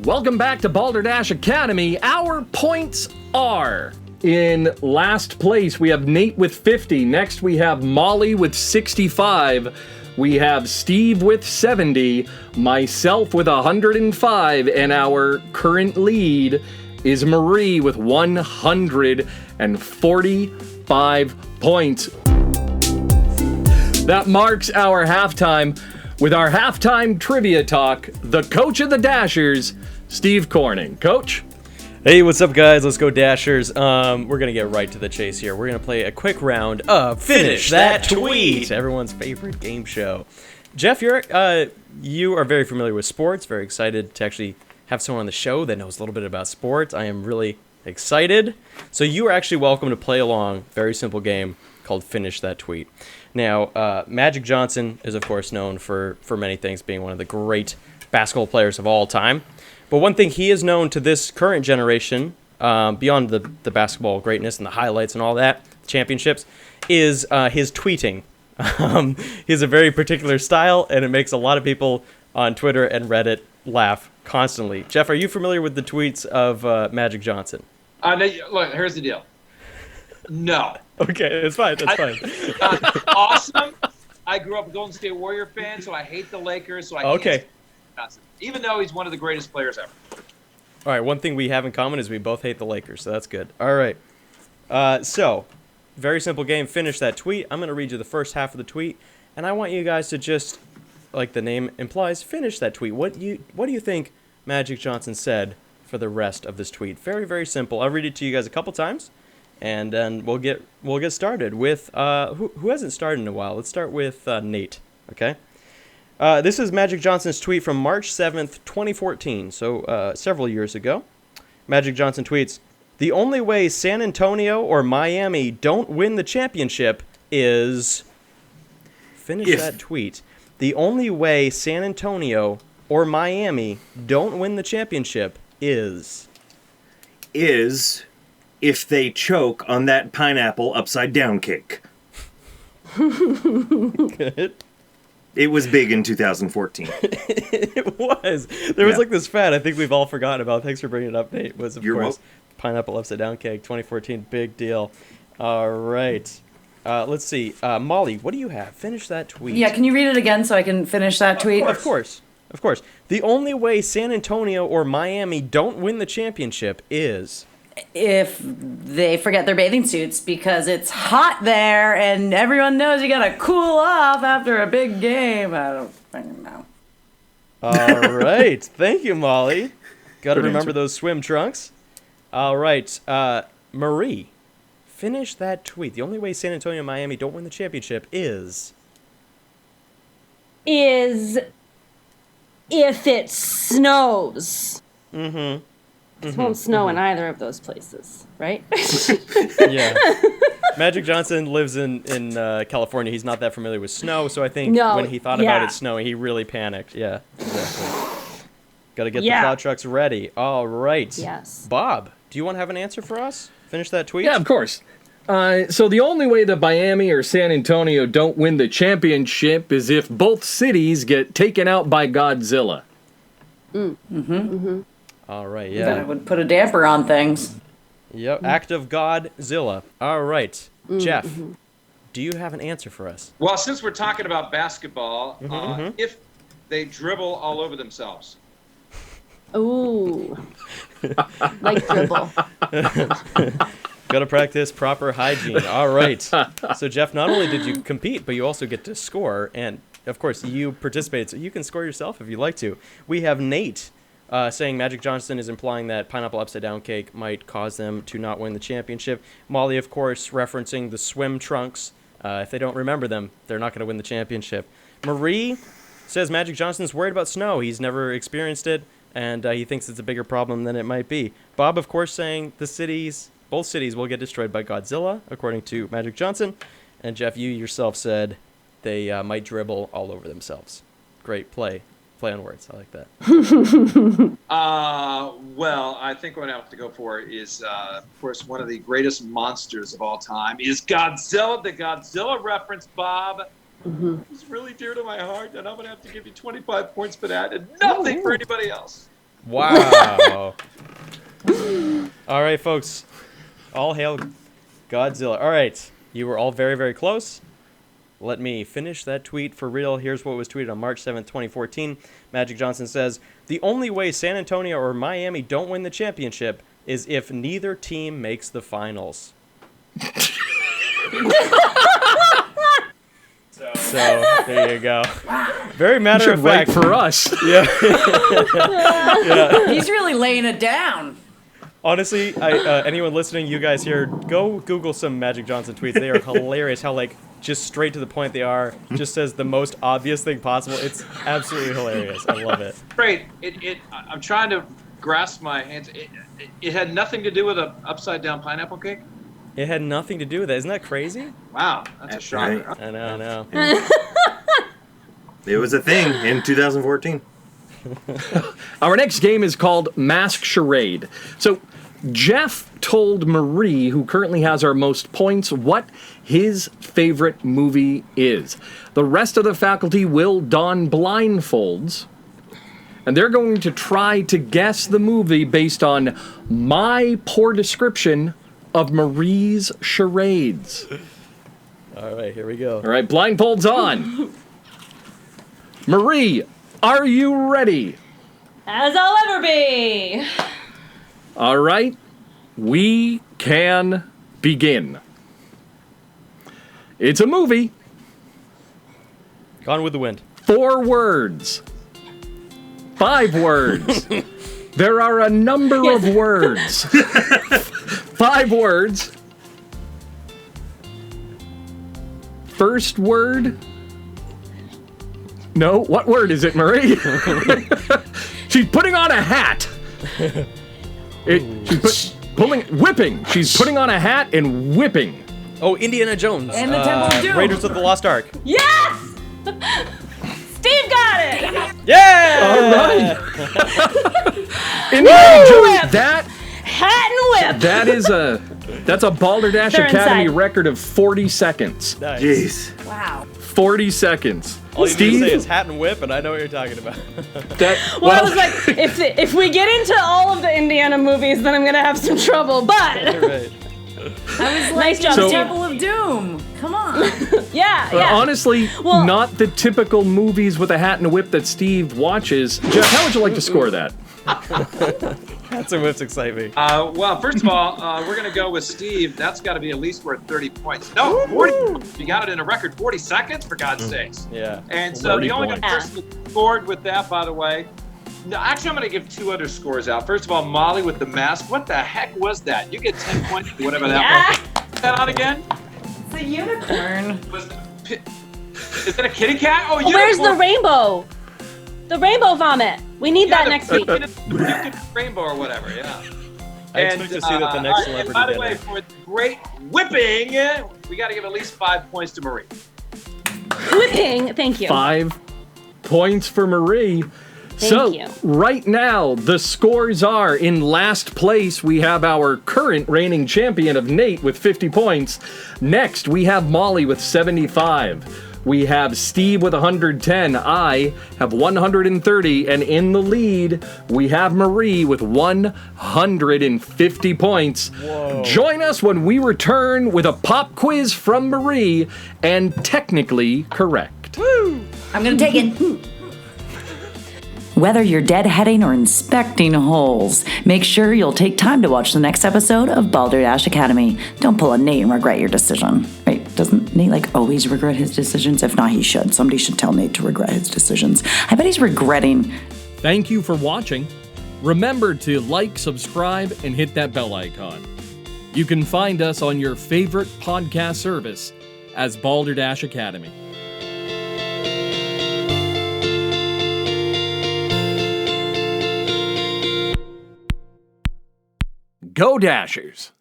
Welcome back to Balderdash Academy. Our points are: in last place, we have Nate with 50. Next, we have Molly with 65. We have Steve with 70. Myself with 105. And our current lead is Marie with 145 points. That marks our halftime. With our halftime trivia talk, the coach of the Dashers, Steve Corning. Coach? Hey, what's up, guys? Let's go, Dashers. We're going to get right to the chase here. We're going to play a quick round of Finish That Tweet, everyone's favorite game show. Jeff, you are very familiar with sports, very excited to actually have someone on the show that knows a little bit about sports. I am really excited. So you are actually welcome to play along. Very simple game called Finish That Tweet. Now, Magic Johnson is, of course, known for many things, being one of the great basketball players of all time. But one thing he is known to this current generation, beyond the basketball greatness and the highlights and all that, championships, is his tweeting. He has a very particular style, and it makes a lot of people on Twitter and Reddit laugh constantly. Jeff, are you familiar with the tweets of Magic Johnson? Look, here's the deal. No. Okay, it's fine. That's fine. Awesome. I grew up a Golden State Warrior fan, so I hate the Lakers. So I can't Johnson, even though he's one of the greatest players ever. All right, one thing we have in common is we both hate the Lakers, so that's good. All right. So, very simple game. Finish that tweet. I'm going to read you the first half of the tweet, and I want you guys to just, like the name implies, finish that tweet. What do you think Magic Johnson said for the rest of this tweet? Very, very simple. I'll read it to you guys a couple times. And then we'll get started with who hasn't started in a while. Let's start with Nate. Okay. This is Magic Johnson's tweet from March 7th, 2014. So several years ago. Magic Johnson tweets, "The only way San Antonio or Miami don't win the championship is..." Finish that tweet. "The only way San Antonio or Miami don't win the championship is..." If they choke on that pineapple upside down cake. Good. It was big in 2014. It was. There was like this fad I think we've all forgotten about. Thanks for bringing it up, Nate. Was, of course, pineapple upside down cake, 2014, big deal. All right. Let's see. Molly, what do you have? Finish that tweet. Yeah, can you read it again so I can finish that tweet? Of course. "The only way San Antonio or Miami don't win the championship is..." If they forget their bathing suits because it's hot there and everyone knows you gotta cool off after a big game. I don't fucking know. All right. Thank you, Molly. Gotta remember those swim trunks. All right. Marie, finish that tweet. "The only way San Antonio and Miami don't win the championship is..." If it snows. Mm-hmm. It won't snow in either of those places, right? Yeah. Magic Johnson lives in California. He's not that familiar with snow, so I think when he thought about it snowing, he really panicked. Yeah, exactly. Got to get the plow trucks ready. All right. Yes. Bob, do you want to have an answer for us? Finish that tweet? Yeah, of course. So the only way that Miami or San Antonio don't win the championship is if both cities get taken out by Godzilla. All right, yeah. That would put a damper on things. Yep, Act of Godzilla. All right. Jeff, do you have an answer for us? Well, since we're talking about basketball, if they dribble all over themselves. Ooh. Like dribble. Got to practice proper hygiene. All right. So, Jeff, not only did you compete, but you also get to score. And, of course, you participated, so you can score yourself if you'd like to. We have Nate saying Magic Johnson is implying that pineapple upside down cake might cause them to not win the championship. Molly, of course, referencing the swim trunks. If they don't remember them, they're not going to win the championship. Marie says Magic Johnson's worried about snow. He's never experienced it, and he thinks it's a bigger problem than it might be. Bob, of course, saying both cities will get destroyed by Godzilla, according to Magic Johnson. And Jeff, you yourself said they might dribble all over themselves. Great play. Play on words. I like that. Well, I think what I have to go for is, of course, one of the greatest monsters of all time is Godzilla. The Godzilla reference, Bob, is really dear to my heart, and I'm going to have to give you 25 points for that and nothing for anybody else. Wow. All right, folks. All hail Godzilla. All right. You were all very, very close. Let me finish that tweet for real. Here's what was tweeted on March 7th, 2014. Magic Johnson says, "The only way San Antonio or Miami don't win the championship is if neither team makes the finals." So there you go. Very matter of fact. For us. Yeah. He's really laying it down. Honestly, anyone listening, you guys here, go Google some Magic Johnson tweets. They are hilarious. How just straight to the point they are. Just says the most obvious thing possible. It's absolutely hilarious. I love it. Great. I'm trying to grasp my hands. It had nothing to do with an upside down pineapple cake. It had nothing to do with that. Isn't that crazy? Wow, that's a shocker. Right. I know. It was a thing in 2014. Our next game is called Mask Charade. So, Jeff told Marie, who currently has our most points, what his favorite movie is. The rest of the faculty will don blindfolds, and they're going to try to guess the movie based on my poor description of Marie's charades. All right, here we go. All right, blindfolds on. Marie, are you ready? As I'll ever be. All right, we can begin. It's a movie. Gone with the Wind. 4 words. 5 words. There are a number of words. 5 words. First word. No, what word is it, Marie? She's putting on a hat. Whipping. She's putting on a hat and whipping. Oh, Indiana Jones. And the Temple of Doom. Raiders of the Lost Ark. Yes! Steve got it! Yeah! All right. Indiana Jones. Hat and whip! That's a Balderdash They're Academy inside. record of 40 seconds. Nice. Jeez. Wow. 40 seconds. All you need Steve, to say is hat and whip, and I know what you're talking about. Well, I was like, if we get into all of the Indiana movies, then I'm gonna have some trouble. But Right. I was like, Nice job, the Steve. Temple of Doom. Come on. yeah. honestly, Well- not the typical movies with a hat and a whip that Steve watches. Jeff, how would you like to score that? Hats and whips excite me. Well, first of all, we're going to go with Steve. That's got to be at least worth 30 points. No, 40. You got it in a record 40 seconds, for God's sakes. Yeah. And so 40 the only points. person that scored with that, by the way, no, actually, I'm going to give 2 other scores out. First of all, Molly with the mask. What the heck was that? You get 10 points for whatever that was. Put that on again? It's a unicorn. Is it a kitty cat? Oh, unicorn. Where's the rainbow? The rainbow vomit. We need that next week. Rainbow or whatever, yeah. I expect to see that the next celebrity and by the did way, it. for the great whipping, we got to give at least 5 points to Marie. Whipping. Thank you. 5 points for Marie. Thank you. Right now, the scores are in last place. We have our current reigning champion of Nate with 50 points. Next, we have Molly with 75. We have Steve with 110. I have 130. And in the lead, we have Marie with 150 points. Whoa. Join us when we return with a pop quiz from Marie and technically correct. I'm gonna take it. Whether you're deadheading or inspecting holes, make sure you'll take time to watch the next episode of Balderdash Academy. Don't pull a Nate and regret your decision. Right? Doesn't Nate always regret his decisions? If not, he should. Somebody should tell Nate to regret his decisions. I bet he's regretting. Thank you for watching. Remember to like, subscribe, and hit that bell icon. You can find us on your favorite podcast service as Balderdash Academy. Go Dashers!